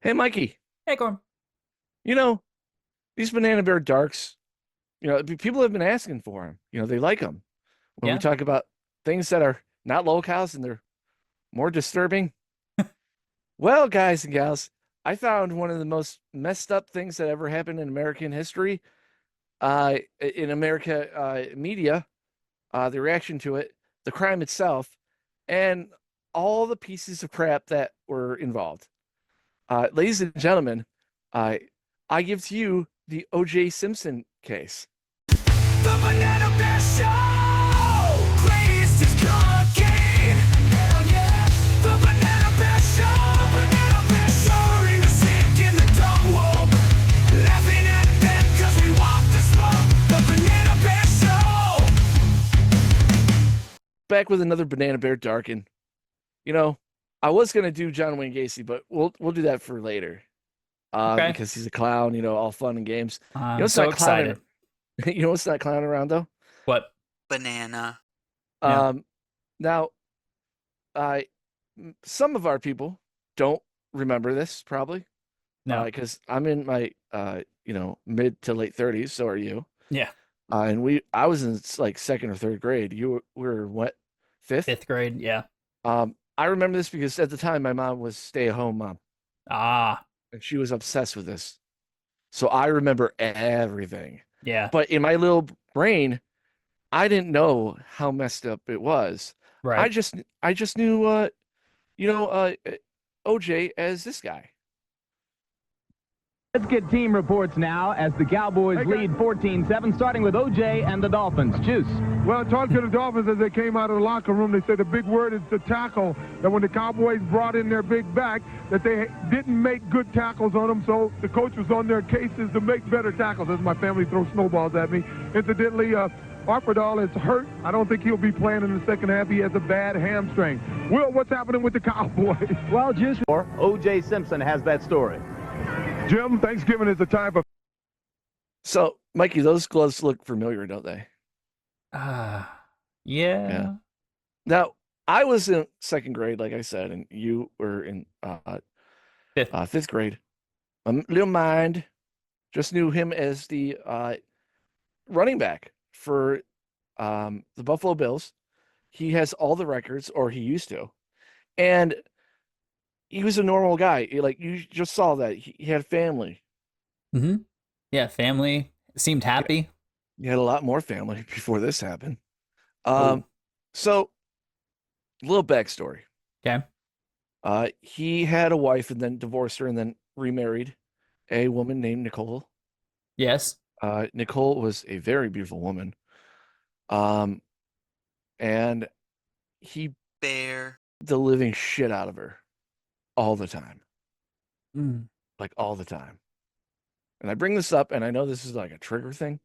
Hey, Mikey, Hey, Gorm. you know, these Banana Bear Darks, people have been asking for them. They like them. When we Yeah. talk about things that are not locales and they're more disturbing. Well, guys and gals, I found one of the most messed up things that ever happened in American history, in America media, the reaction to it, the crime itself, and all the pieces of crap that were involved. Ladies and gentlemen, uh, I give to you the O.J. Simpson case. The Banana Bear Show! Greatest is cooking! Hell yeah! The Banana Bear Show! The Banana Bear Show! Ring the sick in the dumb woke. Laughing at them cause we walk the smoke. The Banana Bear Show! Back with another Banana Bear Darkin. You know, I was gonna do John Wayne Gacy, but we'll do that for later. Okay. Because he's a clown, all fun and games. I'm It's so not clowning. excited. It's not clowning around though. What? Banana. Yeah. Um, Now, I some of our people don't remember this probably, No. because I'm in my mid to late 30s. So are you? Yeah. And I was in like second or third grade. Were what, fifth? Fifth grade. Yeah. I remember this because at the time my mom was stay-at-home mom, Ah. and she was obsessed with this. So I remember everything. Yeah. But in my little brain, I didn't know how messed up it was. I Right. just I just knew you know OJ as this guy. Let's get team reports now as the Cowboys lead 14-7, starting with OJ and the Dolphins. Juice. Well, talking to the Dolphins as they came out of the locker room, they said the big word is the tackle. That when the Cowboys brought in their big back, that they didn't make good tackles on them, so the coach was on their cases to make better tackles. As my family throws snowballs at me. Incidentally, Arpadal is hurt. I don't think he'll be playing in the second half. He has a bad hamstring. Will, what's happening with the Cowboys? Well, Juice. OJ Simpson has that story. Jim, Thanksgiving is the time for... So, Mikey, those gloves look familiar, don't they? Ah. Yeah. Yeah. Now, I was in second grade, like I said, and you were in Fifth. fifth grade. My little mind just knew him as the running back for the Buffalo Bills. He has all the records, or he used to, and he was a normal guy. Like, you just saw that he had family. Mm-hmm. Yeah. Family seemed happy. He had a lot more family before this happened. Oh. So, little backstory. Okay. He had a wife and then divorced her and then remarried a woman named Nicole. Yes. Nicole was a very beautiful woman. Um, and he Bear. the living shit out of her all the time, Mm. like all the time. And I bring this up, and I know this is like a trigger thing,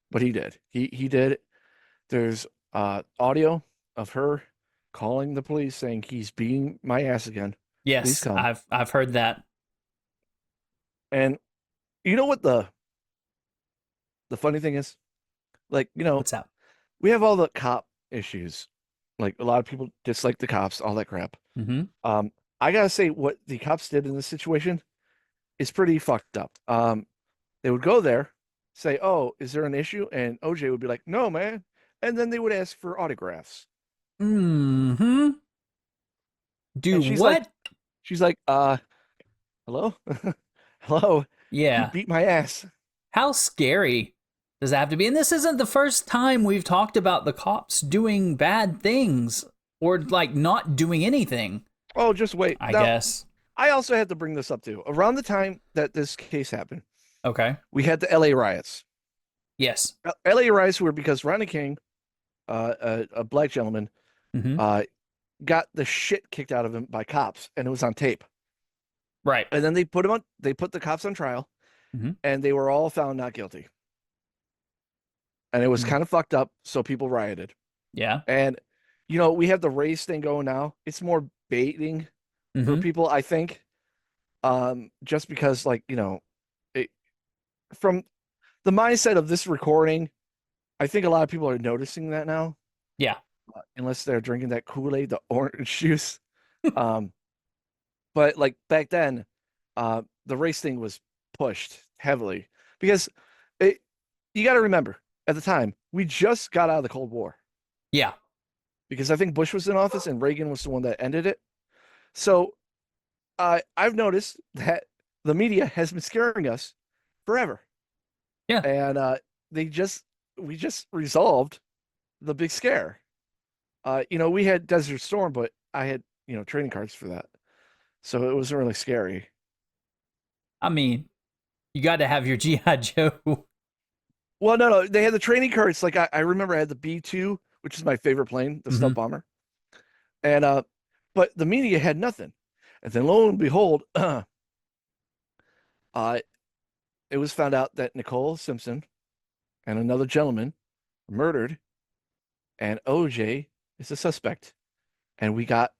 but he did. He did. There's audio of her calling the police saying he's beating my ass again. Please Yes. come. I've heard that. And you know what the funny thing is? Like, What's up? we have all the cop issues. Like, a lot of people dislike the cops, all that crap. Mm-hmm. I gotta say, what the cops did in this situation is pretty fucked up. They would go there, say, "Oh, is there an issue?" And OJ would be like, "No, man." And then they would ask for autographs. Mm-hmm. Do And what? she's like, hello? Hello? He Yeah. beat my ass. How scary does that have to be? And this isn't the first time we've talked about the cops doing bad things or like not doing anything, Oh, just wait. I Now, guess. I also had to bring this up too. Around the time that this case happened, Okay. we had the LA riots. Yes. LA riots were because Ronnie King, a black gentleman, Mm-hmm. got the shit kicked out of him by cops, and it was on tape. Right. And then they put the cops on trial, Mhm. and they were all found not guilty. And it was Mhm. kind of fucked up, so people rioted. Yeah. And we have the race thing going now. It's more baiting for Mm-hmm. people, I think. Just because, like, it, from the mindset of this recording, I think a lot of people are noticing that now, Yeah. unless they're drinking that Kool-Aid, the orange juice. Um, but like back then, the race thing was pushed heavily because it, you got to remember at the time we just got out of the Cold War Yeah. because I think Bush was in office and Reagan was the one that ended it. So I've noticed that the media has been scaring us forever, Yeah. and they just we just resolved the big scare. We had Desert Storm, but I had trading cards for that, so it wasn't really scary. I mean, you got to have your GI Joe. Well, no, they had the training cards. Like I remember I had the B-2, which is my favorite plane, the Mhm. stealth bomber, and but the media had nothing. And then lo and behold, it was found out that Nicole Simpson and another gentleman were murdered, and OJ is a suspect. And we got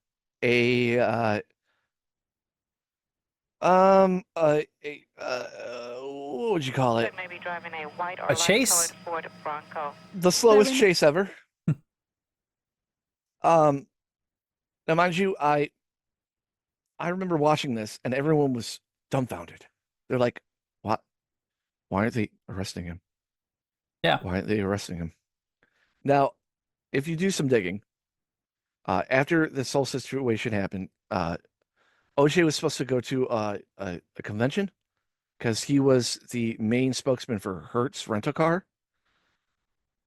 a what would you call it? May be driving a white or A chase? light-colored Ford Bronco. The slowest chase ever. Um, Now mind you, I remember watching this and everyone was dumbfounded. They're like, "What? Why aren't they arresting him? Yeah. Why aren't they arresting him?" Now, if you do some digging, after this whole situation happened, OJ was supposed to go to a convention because he was the main spokesman for Hertz rental car,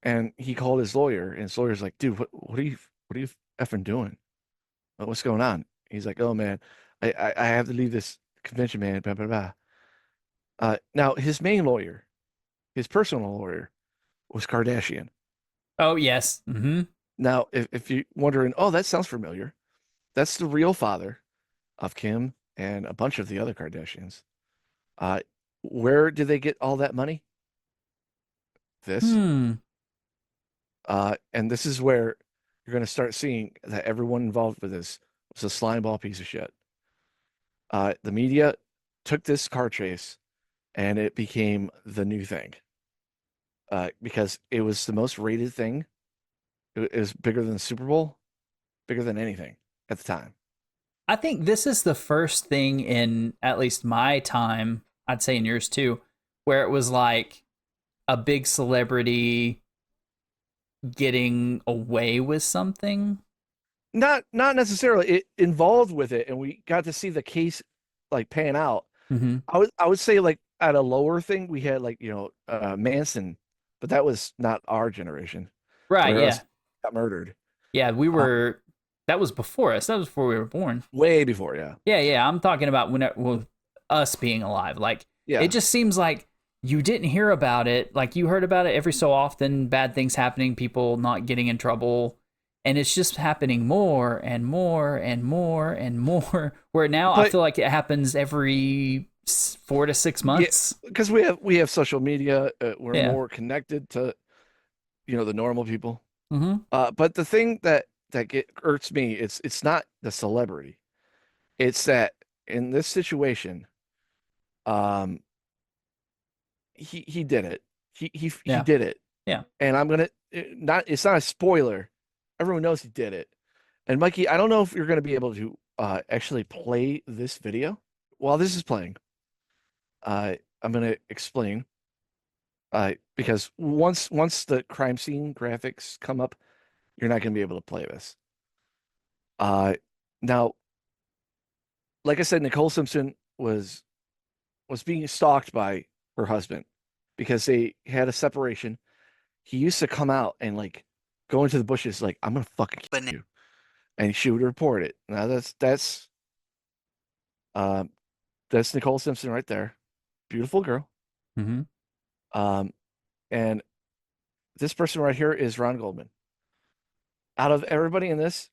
and he called his lawyer, and his lawyer's like, "Dude, what are you effing doing? What's going on?" He's like, "Oh man, I have to leave this convention, man." Blah blah blah. Now his main lawyer, his personal lawyer, was Kardashian. Oh, yes. Mm-hmm. Now, if you're wondering, oh, that sounds familiar, that's the real father of Kim and a bunch of the other Kardashians. Uh, where did they get all that money? This. Hmm. And this is where you're going to start seeing that everyone involved with this was a slimeball piece of shit. The media took this car chase and it became the new thing because it was the most rated thing. It was bigger than the Super Bowl, bigger than anything at the time. I think this is the first thing in at least my time, I'd say in yours too, where it was like a big celebrity getting away with something. Not necessarily it involved with it, and we got to see the case like pan out. Mm-hmm. I would say like at a lower thing we had like Manson, but that was not our generation Right. where Yeah. us got murdered Yeah. We uh, were, that was before us. That was before we were born. way before. Yeah, Yeah. Yeah. I'm talking about well, us being alive. Like, it yeah. just seems like you didn't hear about it. Like, you heard about it every so often, bad things happening, people not getting in trouble. And it's just happening more and more and more and more. Where now I But feel like it happens every 4 to 6 yeah, months. because we have social media, we're Yeah. more connected to the normal people. Mm-hmm. But the thing that irks me, it's not the celebrity. It's that in this situation, um, he did it. He Yeah. did it, Yeah. and I'm gonna not. It's not a spoiler. Everyone knows he did it. And Mikey, I don't know if you're gonna be able to actually play this video while this is playing. I'm gonna explain. Because once the crime scene graphics come up, you're not gonna be able to play this. Uh, Now, like I said, Nicole Simpson was being stalked by her husband because they had a separation. He used to come out and like go into the bushes like, "I'm gonna fucking kill you," and she would report it. Now um that's Nicole Simpson right there, beautiful girl. Mm-hmm. Um, and this person right here is Ron Goldman. Out of everybody in this,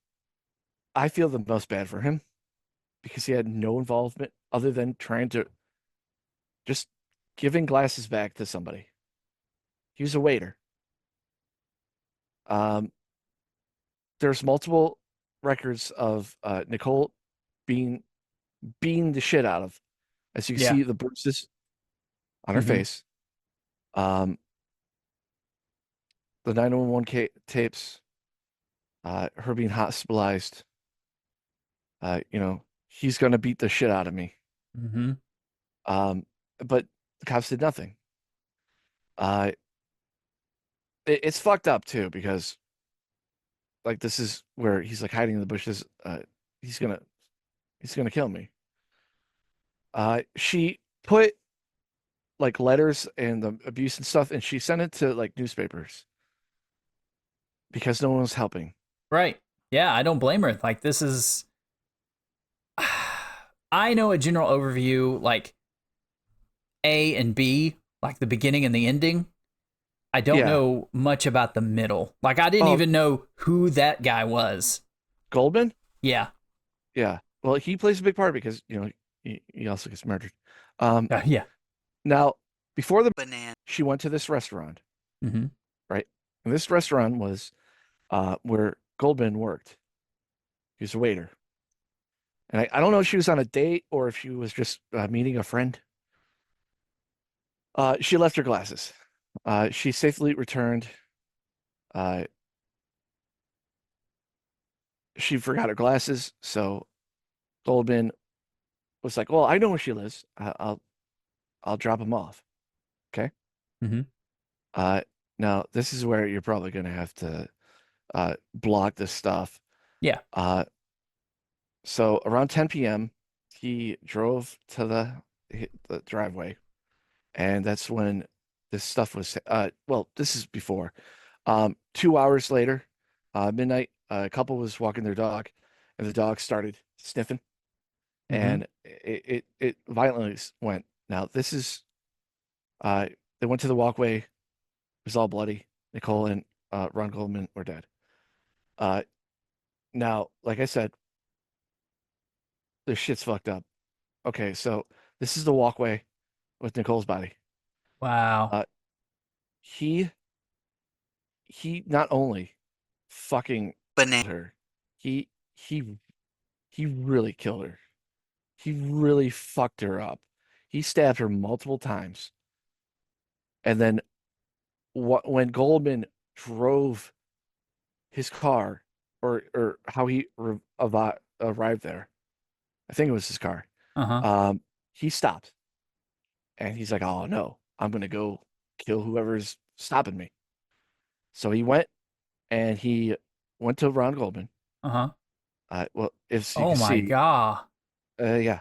I feel the most bad for him because he had no involvement other than trying to just giving glasses back to somebody. He was a waiter. Um, there's multiple records of Nicole being beaten the shit out of, as you can Yeah. see the bruises on her Mm-hmm. face. Um, the 911 tapes, her being hospitalized. He's gonna beat the shit out of me. Mm-hmm. Um, but the cops did nothing. Uh, it's fucked up too because like this is where he's like hiding in the bushes. He's gonna he's gonna kill me. She put like letters and the abuse and stuff, and she sent it to like newspapers because no one was helping. Right. Yeah, I don't blame her. Like this is I know a general overview like A and B, like the beginning and the ending. I don't Yeah. know much about the middle. Like I didn't Oh, even know who that guy was. Goldman? Yeah. Yeah. Well, he plays a big part because, he also gets murdered. Um, Yeah. now before the Banana. she went to this restaurant, Mm-hmm. right? And this restaurant was where Goldman worked. He was a waiter. And I don't know if she was on a date or if she was just meeting a friend. She left her glasses. She safely returned. Uh, she forgot her glasses, so Goldman was like, "Well, I know where she lives. I'll drop him off." Okay. Mm-hmm. Uh, now this is where you're probably gonna have to block this stuff. Yeah. So around 10 p.m., he drove to the driveway, and that's when this stuff was. Well, this is before. 2 hours later, midnight, a couple was walking their dog, and the dog started sniffing, Mm-hmm. and it violently went. Now this is uh, they went to the walkway. It was all bloody. Nicole and Ron Goldman were dead. Uh, now, like I said, this shit's fucked up. Okay, so this is the walkway with Nicole's body. Wow. Uh, he he not only fucking Banana. her, he he he really killed her. He really fucked her up. He stabbed her multiple times. And then when Goldman drove his car, or how he arrived there, I think it was his car. Uh-huh. Um, he stopped and he's like, "Oh no, I'm gonna go kill whoever's stopping me." So he went and he went to Ron Goldman. Uh-huh. Well, if you Oh can my see, god. yeah.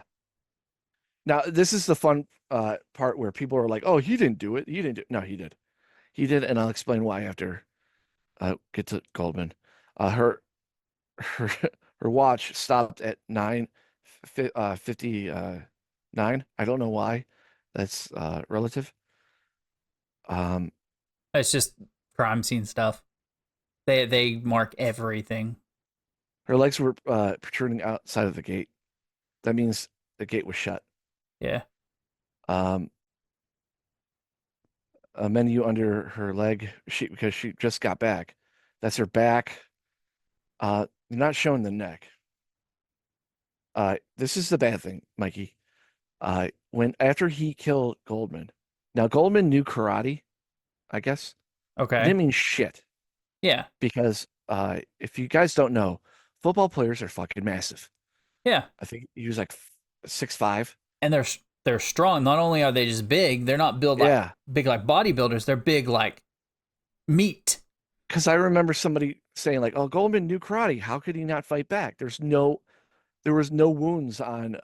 Now this is the fun part where people are like, "Oh, he didn't do it. He didn't do." No, he did. He did, and I'll explain why after get to Goldman. Her her watch stopped at 9:59. I don't know why. That's relative. Um, It's just crime scene stuff. They mark everything. her legs were protruding outside of the gate. That means the gate was shut. Yeah. Um, a menu under her leg, because she just got back. That's her back. They're not showing the neck. This is the bad thing, Mikey. When after he killed Goldman, now Goldman knew karate, I guess. It Okay. didn't mean shit Yeah. because if you guys don't know, football players are fucking massive. Yeah. I think he was like 6'5". And they're strong. Not only are they just big, they're not built like Yeah, big like bodybuilders. They're big like meat. because I remember somebody saying like, "Oh, Goldman knew karate. How could he not fight back?" There was no wounds on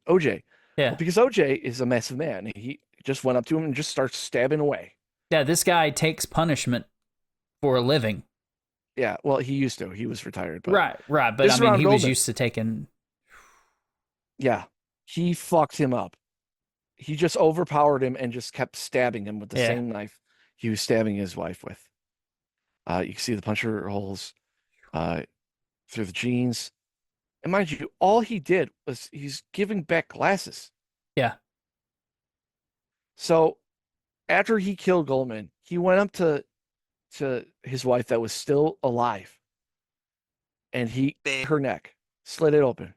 OJ. Well, Yeah. because OJ is a massive man. He just went up to him and just starts stabbing away. Yeah, this guy takes punishment for a living. Yeah, well, he used to. He was retired, but Right, right. But this I is mean, Ron he was Goldman. used to taking. Yeah, he fucked him up. He just overpowered him and just kept stabbing him with the Yeah. same knife he was stabbing his wife with. You can see the puncture holes uh, through the jeans. And mind you, all he did was he's giving back glasses. Yeah. So after he killed Goldman, he went up to his wife that was still alive, and he her neck, slit it open.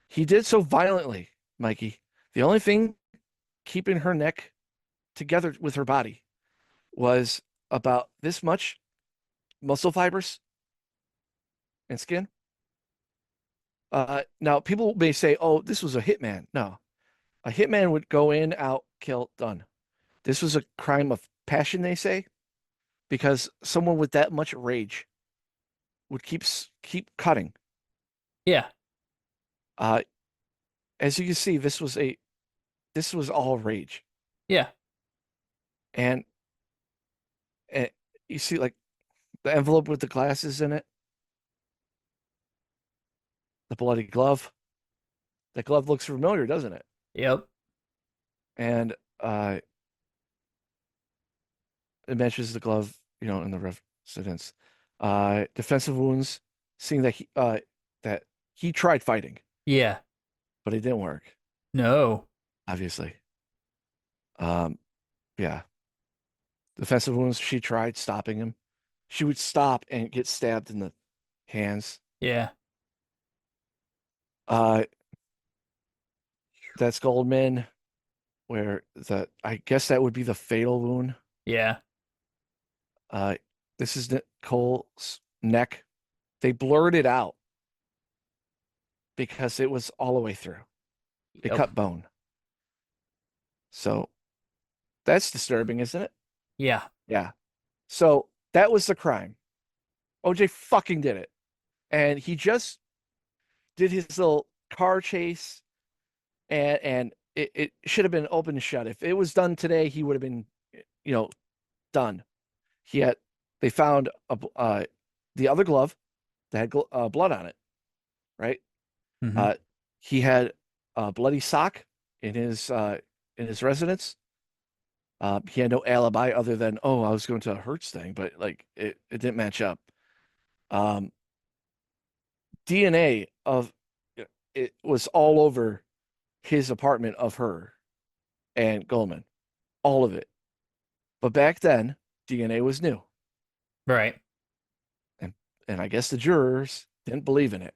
He did so violently, Mikey. The only thing keeping her neck together with her body was about this much muscle fibers and skin. Now people may say, "Oh, this was a hitman." No, A hitman would go in, out, kill, done. This was a crime of passion, they say, because someone with that much rage would keep cutting. Yeah. Uh, as you can see, this was all rage, Yeah. and, and you see like the envelope with the glasses in it, the bloody glove. That glove looks familiar, doesn't it? Yep. And it mentions the glove, in the residence. Defensive wounds, seeing that he tried fighting, Yeah. but it didn't work, No. obviously. Um, yeah. Defensive wounds, she tried stopping him. She would stop and get stabbed in the hands. Yeah. Uh, that's Goldman, where I guess that would be the fatal wound. Yeah. Uh, this is Nicole's neck. They blurred it out because it was all the way through. It Yep. cut bone. So that's disturbing, isn't it? Yeah. Yeah. So that was the crime. OJ fucking did it. And he just did his little car chase, and it should have been open and shut. If it was done today, he would have been, done. Yet they found the other glove that had blood on it, right? Mhm. He had a bloody sock in his residence. He had no alibi other than, oh, I was going to a Hertz thing, but like it didn't match up. Um, DNA of it was all over his apartment of her and Goldman, all of it. But back then, DNA was new, Right. and I guess the jurors didn't believe in it.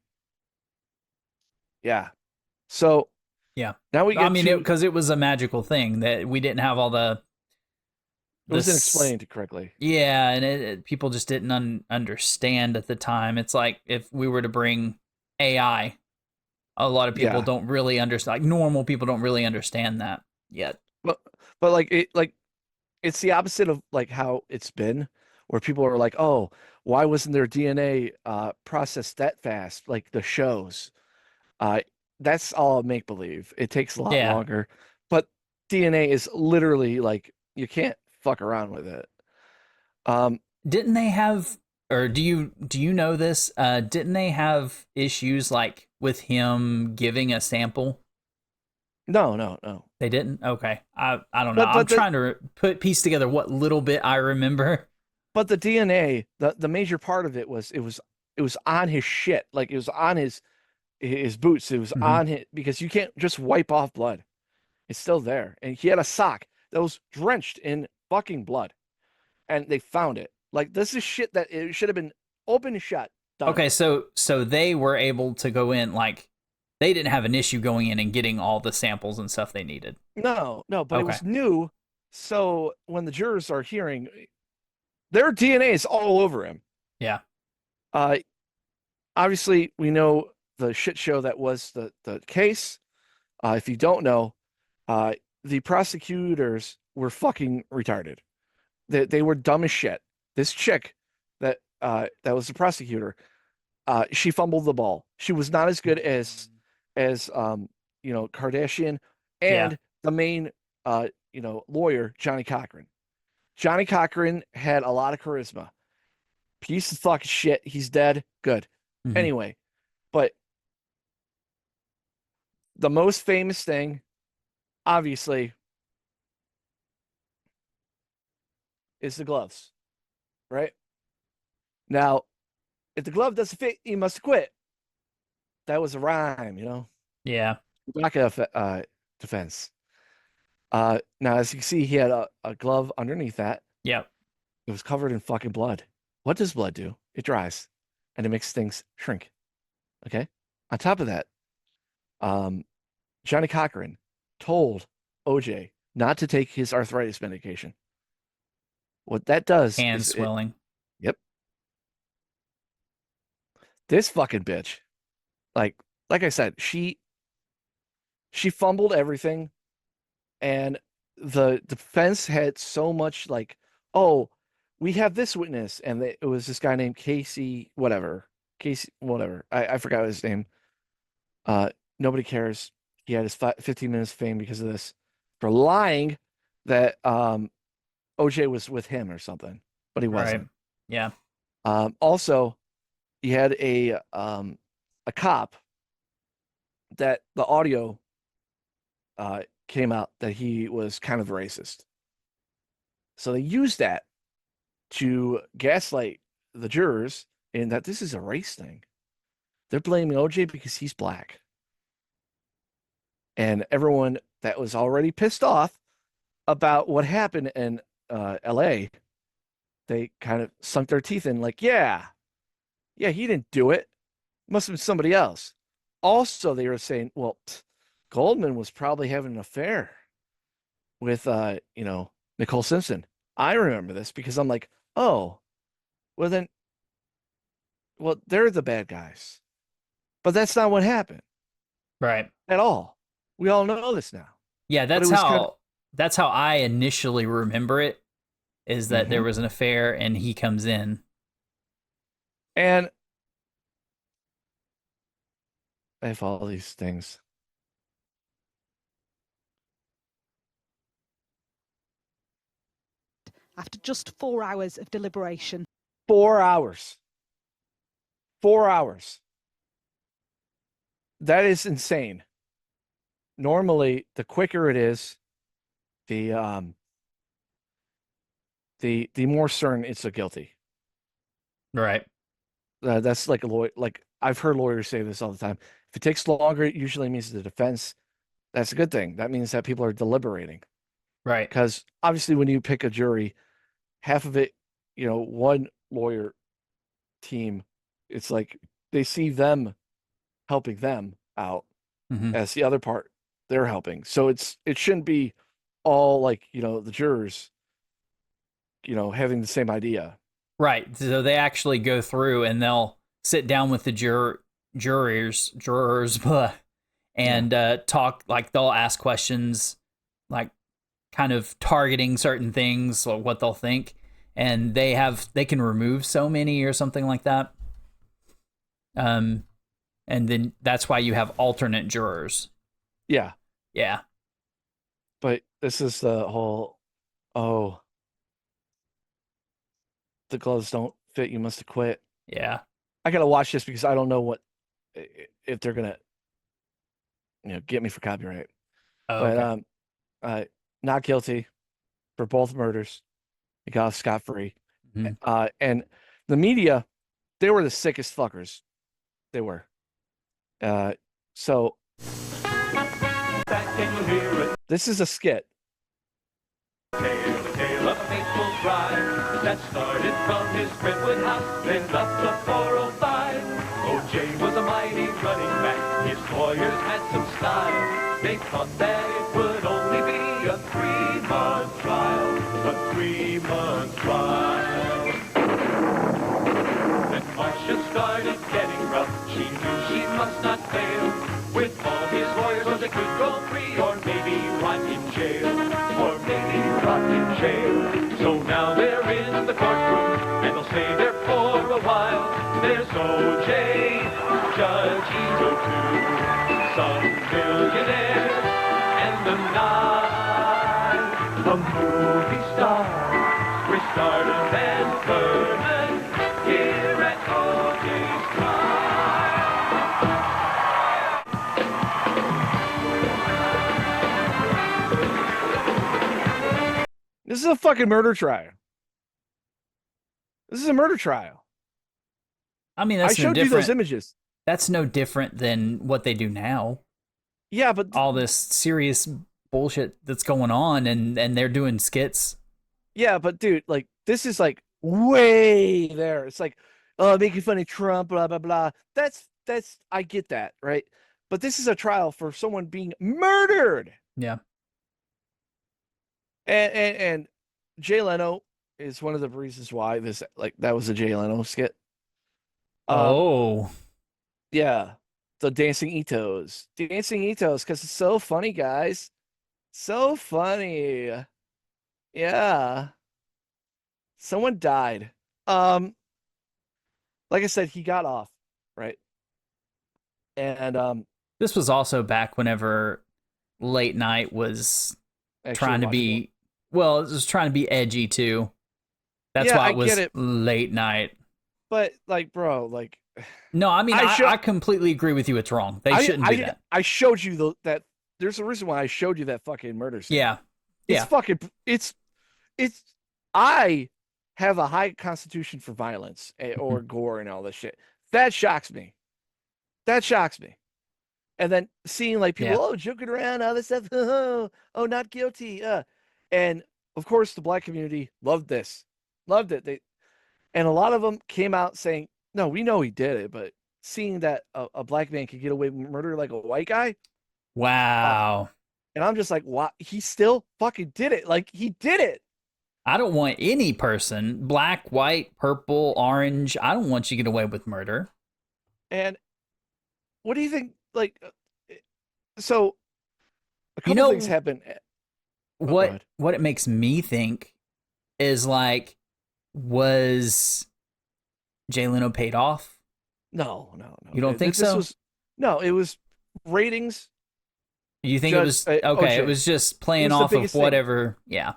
Yeah. So Yeah. now we I get mean, to because it was a magical thing that we didn't have all it wasn't this. explained correctly. Yeah, and people just didn't understand at the time. It's like if we were to bring AI, a lot of people Yeah. don't really understand. Like normal people don't really understand that yet. But like it's the opposite of like how it's been, where people are like, oh, why wasn't their DNA processed that fast? Like the shows. Uh, that's all make believe. It takes a lot Yeah. longer, but DNA is literally like you can't fuck around with it. Didn't they have, or do you know this? Didn't they have issues like with him giving a sample? No, no, no. They didn't. Okay, I don't know. But I'm but the trying to piece together what little bit I remember. but the DNA, the major part of it was on his shit. Like it was on his boots. It was Mhm. on his because you can't just wipe off blood. It's still there. And he had a sock that was drenched in fucking blood. And they found it. Like this is shit that it should have been open and shut. Done. Okay, so they were able to go in, like they didn't have an issue going in and getting all the samples and stuff they needed. No, no, but it Okay. was new. So when the jurors are hearing, their DNA is all over him. Yeah. Uh, obviously, we know the shit show that was the case. If you don't know, uh, the prosecutors were fucking retarded. They were dumb as shit. This chick that was the prosecutor, she fumbled the ball. She was not as good as Kardashian Yeah. and the main lawyer, Johnny Cochran. Johnny Cochran had a lot of charisma. Piece of fucking shit. He's dead. Good. Mhm. Anyway, but the most famous thing, obviously, is the gloves, right? Now, if the glove doesn't fit, you must quit. That was a rhyme, Yeah. Back defense. Now, as you can see, he had a glove underneath that. Yep. It was covered in fucking blood. What does blood do? It dries, and it makes things shrink. Okay. On top of that, Johnny Cochran told OJ not to take his arthritis medication. What that does Hand is swelling. yep. This fucking bitch, like I said, she fumbled everything. and the defense had so much like, oh, we have this witness, and it was this guy named Casey, whatever. I forgot his name. Uh, Nobody cares. He had his 15 minutes of fame because of this, for lying that OJ was with him or something, but he Right. wasn't. Yeah. Also, he had a cop that the audio came out that he was kind of racist. So they used that to gaslight the jurors in that this is a race thing. They're blaming OJ because he's black. And everyone that was already pissed off about what happened in LA, they kind of sunk their teeth in, like, yeah, he didn't do it. Must have been somebody else. Also, they were saying, well, Goldman was probably having an affair with, Nicole Simpson. I remember this because I'm like, oh, well, they're the bad guys. But that's not what happened Right. at all. We all know this now. Yeah, But it that's was how kind of, that's how I initially remember it, is that there Mhm. was an affair and he comes in. And I have all these things. After just 4 hours of deliberation. 4 hours. 4 hours. That is insane. Normally, the quicker it is, the more certain it's a guilty. Right. That's like a lawyer. Like I've heard lawyers say this all the time. If it takes longer, it usually means the defense. That's a good thing. That means that people are deliberating. Right. Because obviously, when you pick a jury, half of it, one lawyer team, it's like they see them helping them out Mhm. as the other part they're helping. So it shouldn't be all like, the jurors, having the same idea. Right. So they actually go through and they'll sit down with the jurors, blah, and talk. Like they'll ask questions, like kind of targeting certain things, or what they'll think, and they can remove so many or something like that. And then that's why you have alternate jurors. Yeah. Yeah. But this is the whole, oh, the gloves don't fit, you must have quit. Yeah. I gotta watch this because I don't know what if they're gonna, get me for copyright. Oh, But okay. not guilty for both murders. He got off scot-free. Mhm. And the media, they were the sickest fuckers. They were. So Back can you hear it? this is a skit. Tale, the tale of a fateful crime that started from his Brentwood house, then up the 405. OJ was a mighty running back. His lawyers had some style. They thought that it would only be a 3-month trial, a 3-month trial. Then Marcia started getting rough. She knew she must not fail. With all his lawyers, OJ could go free, or maybe rot in jail, or maybe rot in jail. So now they're in the courtroom, and they'll stay there for a while. There's OJ, Judge Ito too, some billionaire, and the night, a movie star, with stardom and Vernon, here at OJ's trial. This is a fucking murder trial. This is a murder trial. I mean, I that's no showed you those different. images. That's no different than what they do now. Yeah, but All this serious bullshit that's going on, and they're doing skits. dude, like this is like way there. It's like, oh, making fun of Trump, blah blah blah. That's I get that, right? But this is a trial for someone being murdered. Yeah. And Jay Leno is one of the reasons why that was a Jay Leno skit. Oh. Yeah, the dancing Itos, because it's so funny, guys. So funny. Yeah. Someone died. Um, like I said, he got off, right? And This was also back whenever late night was actually trying to watchable. be, well, it was trying to be edgy too. That's Yeah, why I it get was it, late night. but like, bro, like No, I mean, I show I completely agree with you. It's wrong. They shouldn't do that. I showed you that there's a reason why I showed you that fucking murder scene. Yeah. It's Yeah. fucking it's I have a high constitution for violence or gore and all this shit. That shocks me. That shocks me. And then seeing like people, Yeah. oh, joking around, all this stuff, oh, not guilty. And of course, the black community loved this, loved it. And a lot of them came out saying, no, we know he did it, but seeing that a black man could get away with murder like a white guy, Wow. and I'm just like, wow, he still fucking did it. Like he did it. I don't want any person, black, white, purple, orange, I don't want you to get away with murder. And what do you think? Like, so a You couple things know happen. Oh, go ahead. what it makes me think is like, was Jay Leno paid off? No. You don't think This so? was no. It was ratings. You think it Judge, was okay? OJ. It was just playing was the off of biggest thing. whatever. Yeah.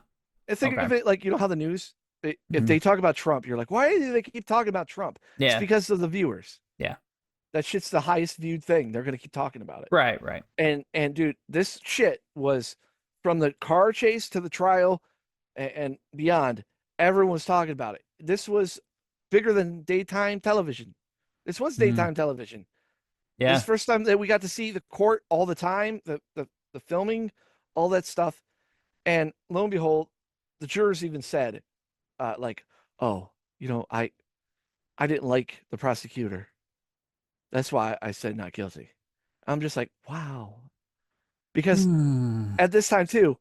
And think Okay. of it like, you know how the news, if Mhm. they talk about Trump, you're like, why do they keep talking about Trump? It's Yeah. because of the viewers. Yeah. That shit's the highest viewed thing. They're gonna keep talking about it. Right. Right. And dude, this shit was from the car chase to the trial and beyond. Everyone was talking about it. This was bigger than daytime television. This was daytime television. This Yeah. is the first time that we got to see the court all the time, the filming, all that stuff. And lo and behold, the jurors even said, like, oh, I didn't like the prosecutor. That's why I said not guilty. I'm just like, wow. Because Hmm. at this time too,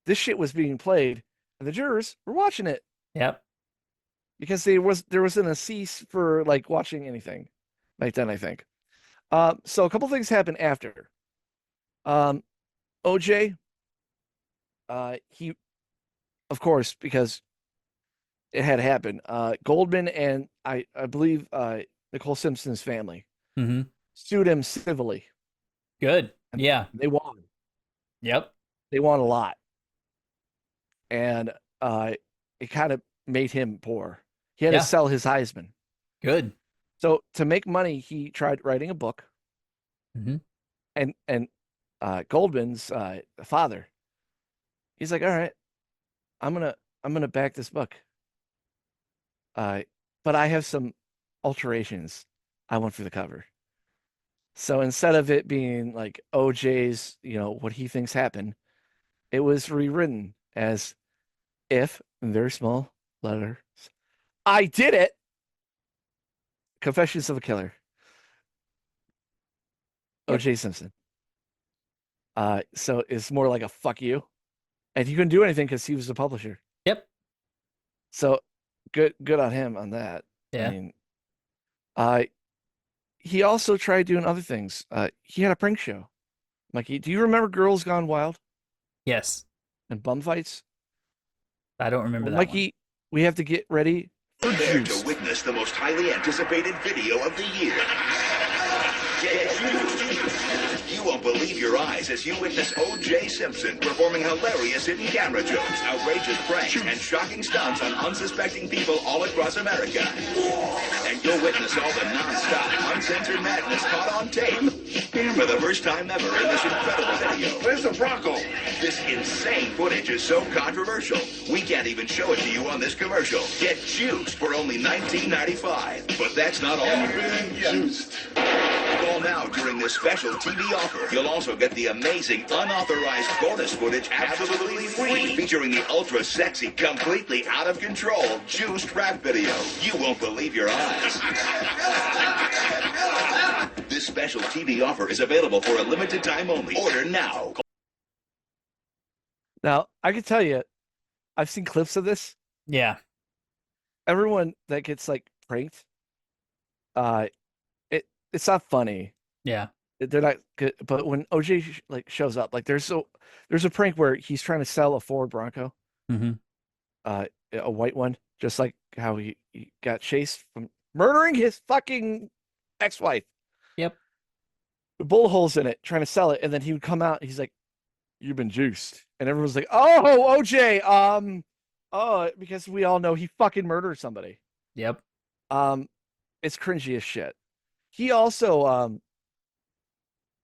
this shit was being played and the jurors were watching it Yep. because there wasn't a cease for like watching anything back then, I think. So a couple things happened after. OJ, he, of course, because it had happened. Goldman and I believe Nicole Simpson's family Mm-hmm. sued him civilly. Good. Yeah. They won. Yep. They won a lot, and it kind of made him poor. He had Yeah. to sell his Heisman. Good. So to make money, he tried writing a book. Mm-hmm. And Goldman's father, he's like, all right, I'm gonna back this book. But I have some alterations I want for the cover. So instead of it being like OJ's, what he thinks happened, it was rewritten as if in very small letters, I did it. Confessions of a Killer. OJ Simpson. So it's more like a fuck you. And he couldn't do anything because he was the publisher. Yep. So good on him on that. Yeah. I mean, he also tried doing other things. He had a prank show. Mikey, do you remember Girls Gone Wild Yes. and bum fights? I don't remember Well, that Mikey, we have to get ready for Prepare juice. to witness the most highly anticipated video of the year. Get juiced. You won't believe your eyes as you witness O.J. Simpson performing hilarious hidden camera jokes, outrageous pranks, and shocking stunts on unsuspecting people all across America. And you'll witness all the non-stop, uncensored madness caught on tape for the first time ever in this incredible video. Where's the Bronco? This insane footage is so controversial, we can't even show it to you on this commercial. Get juiced for only $19.95. But that's not all. Juiced. Call now during this special TV offer. You'll also get the amazing unauthorized bonus footage absolutely free, featuring the ultra sexy, completely out of control juiced rap video. You won't believe your eyes. This special TV offer is available for a limited time only. Order now. Now, I can tell you, I've seen clips of this. Yeah. Everyone that gets like pranked, it's not funny. Yeah. they're not good. But when OJ like shows up, like there's a prank where he's trying to sell a Ford Bronco, Mm-hmm. a white one, just like how he got chased from murdering his fucking ex-wife. Yep. With bullet holes in it, trying to sell it, and then he would come out. He's like, "You've been juiced," and everyone's like, "Oh, OJ, oh," because we all know he fucking murdered somebody. Yep. Um, it's cringy as shit. He also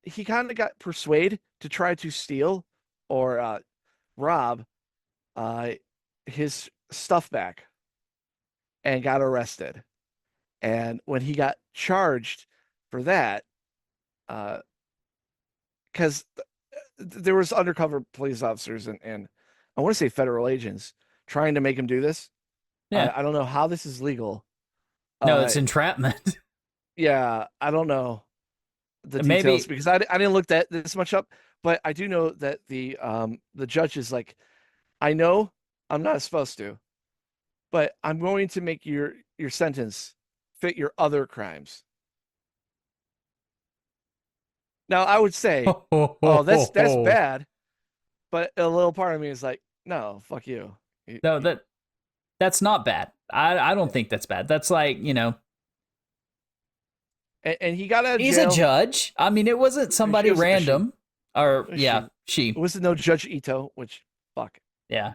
he kind of got persuaded to try to steal or rob uh his stuff back and got arrested. And when he got charged for that, because there was undercover police officers and I want to say federal agents trying to make him do this. Yeah. I don't know how this is legal. No, it's entrapment. Yeah, I don't know the Maybe details because I didn't look that this much up, but I do know that the judge is like, I know I'm not supposed to, but I'm going to make your sentence fit your other crimes. Now I would say, oh, that's bad, but a little part of me is like, no, fuck you. No, that's not bad. I don't think that's bad. That's like, And he got out of he's jail. a judge. I mean, it wasn't somebody random. Or yeah, she. It was no Judge Ito, which fuck. Yeah.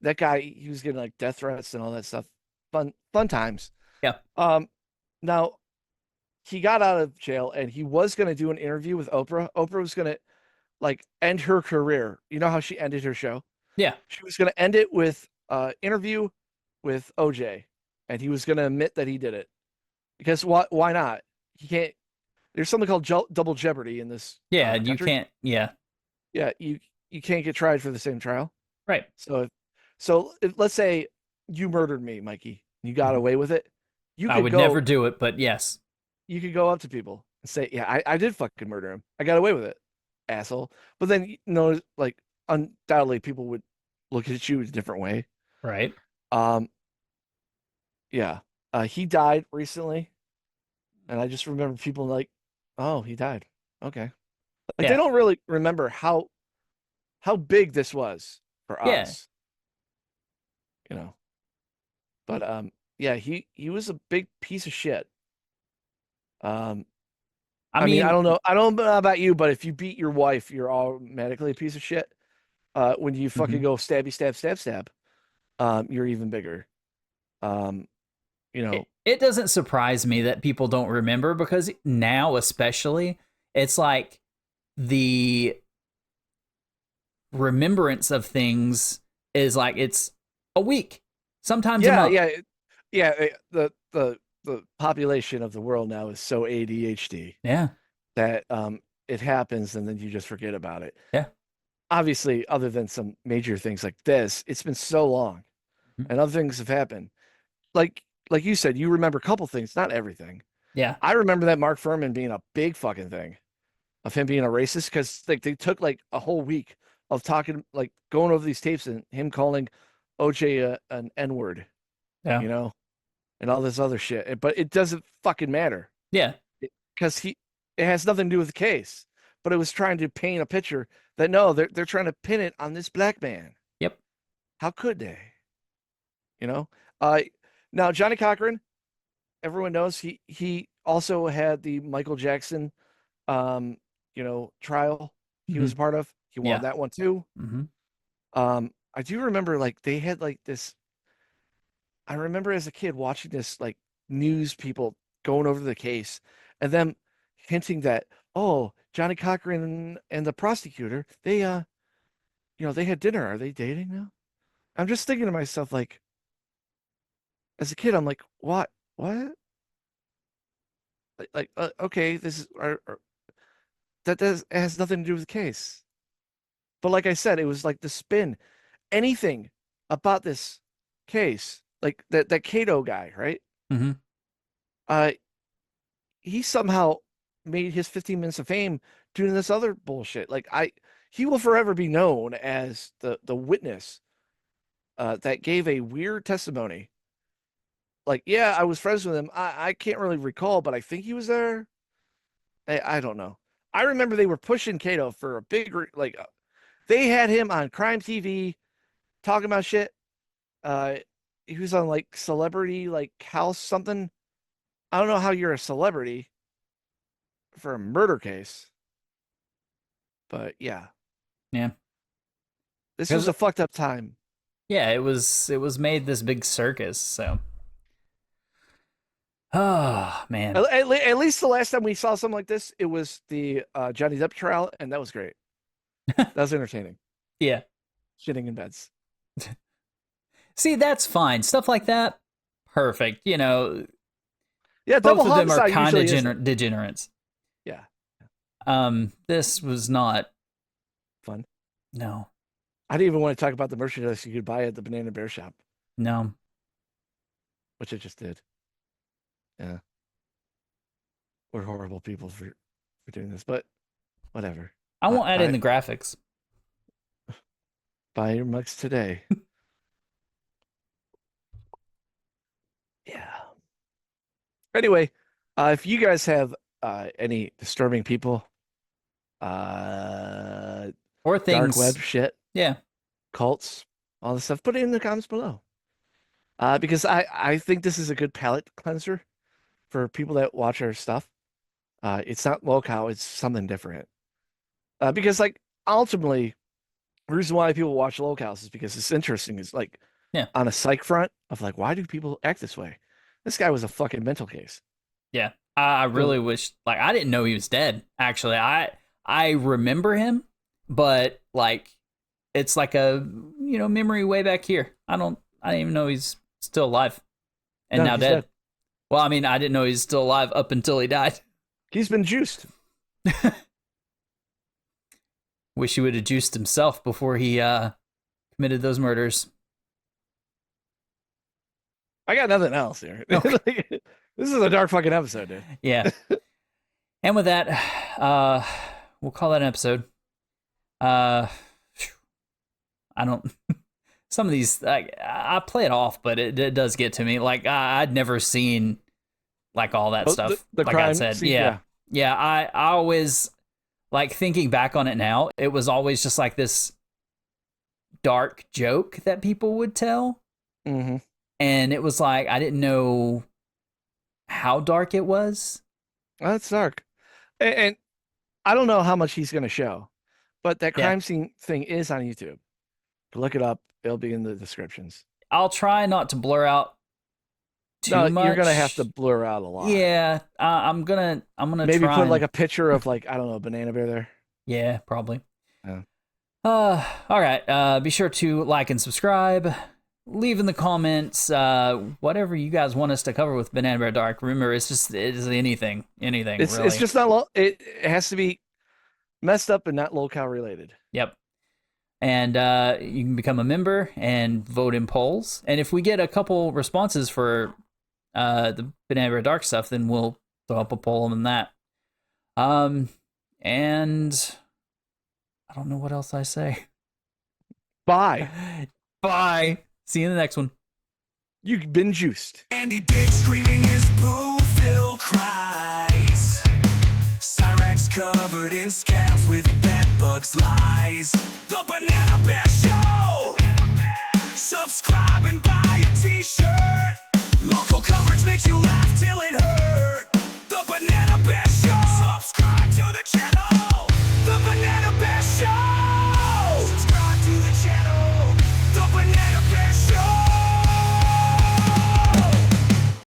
That guy, he was getting like death threats and all that stuff. Fun times. Yeah. Now he got out of jail and he was gonna do an interview with Oprah. Oprah was gonna like end her career. You know how she ended her show? Yeah. She was gonna end it with interview with OJ, and he was gonna admit that he did it. Because why not? He can't. There's something called double jeopardy in this. Yeah, you country. can't. Yeah. Yeah, you can't get tried for the same trial. Right. So let's say you murdered me, Mikey. You got away with it. I would never do it, but yes. You could go up to people and say, "Yeah, I did fucking murder him. I got away with it, asshole." But then like undoubtedly people would look at you a different way. Right. Yeah. He died recently, and I just remember people like, "Oh, he died." Okay. Like they don't really remember how big this was for us. But yeah, he was a big piece of shit. I mean, I don't know about you, but if you beat your wife, you're automatically a piece of shit. When you fucking go stabby stab, you're even bigger. It doesn't surprise me that people don't remember because now, especially, it's like the remembrance of things is like it's a week, sometimes a month. Yeah. The population of the world now is so ADHD. Yeah. That it happens and then you just forget about it. Yeah. Obviously, other than some major things like this, it's been so long, and other things have happened. Like you said, you remember a couple things, not everything. Yeah. I remember that Mark Furman being a big fucking thing of him being a racist because like they took like a whole week of talking, like going over these tapes and him calling OJ an N-word, Yeah. And all this other shit. But it doesn't fucking matter. Yeah. Because it has nothing to do with the case. But it was trying to paint a picture that no, they're trying to pin it on this black man. Yep. How could they? Now Johnny Cochran, everyone knows he also had the Michael Jackson trial he was a part of. He won that one too. I do remember like they had like this. I remember as a kid watching this like news people going over the case and them hinting that, oh, Johnny Cochran and the prosecutor, they they had dinner. Are they dating now? I'm just thinking to myself, like, as a kid, I'm like, what? Okay, this is it has nothing to do with the case. But like I said, it was like the spin. Anything about this case, like that Cato guy, right? He somehow made his 15 minutes of fame doing this other bullshit. Like he will forever be known as the witness that gave a weird testimony. Like, yeah, I was friends with him. I can't really recall, but I think he was there. I don't know. I remember they were pushing Kato for a big, they had him on Crime TV talking about shit. He was on like Celebrity, like House something. I don't know how you're a celebrity for a murder case, but yeah, Yeah. this was a fucked up time. Yeah, it was made this big circus, so. Oh, man. At least the last time we saw something like this, it was the Johnny Depp trial, and that was great. That was entertaining. Yeah. Shitting in beds. See, that's fine. Stuff like that, perfect. You know, Yeah, both double of them are homicide kind usually of isn't. degenerates. Yeah, This was not fun. No, I didn't even want to talk about the merchandise you could buy at the Banana Bear shop, no. which I just did. Yeah, we're horrible people for doing this, but whatever. I won't add in the graphics. Buy your mugs today. Yeah. Anyway, if you guys have any disturbing people, Or dark things. web shit, Yeah. cults, all this stuff, put it in the comments below. Because I think this is a good palate cleanser for people that watch our stuff. It's not locale, it's something different. Because like ultimately, the reason why people watch locales is because it's interesting. It's like on a psych front of like, why do people act this way? This guy was a fucking mental case. Yeah. I really wish, like, I didn't know he was dead, actually. I remember him, but like it's like a memory way back here. I didn't even know he's still alive. And No, now he's dead. dead. Well, I mean, I didn't know he's still alive up until he died. He's been juiced. Wish he would have juiced himself before he committed those murders. I got nothing else here. Okay. This is a dark fucking episode, dude. Yeah. And with that, we'll call that an episode. I don't. Some of these, I play it off, but it does get to me. Like I'd never seen like all that stuff. The like crime I said, scene, yeah. I always like thinking back on it now. It was always just like this dark joke that people would tell, Mm-hmm. and it was like I didn't know how dark it was. Well, that's dark, and I don't know how much he's going to show, but that crime scene thing is on YouTube. Look it up; it'll be in the descriptions. I'll try not to blur out too much. You're gonna have to blur out a lot. Yeah, I'm gonna maybe try put and, like a picture of like I don't know, a banana bear there. Yeah, probably. Yeah. All right. Be sure to like and subscribe. Leave in the comments whatever you guys want us to cover with Banana Bear Dark. Remember, it is anything. It's really. it's just not it has to be messed up and not locale related. Yep. And you can become a member and vote in polls. And if we get a couple responses for the Banana Bear Dark stuff, then we'll throw up a poll on that. And I don't know what else I say. Bye. Bye. See you in the next one. You've been juiced. Andy Dick screaming his boo-filled cries. Cyrex covered in scabs with bed bugs lies. The Banana Bear Show!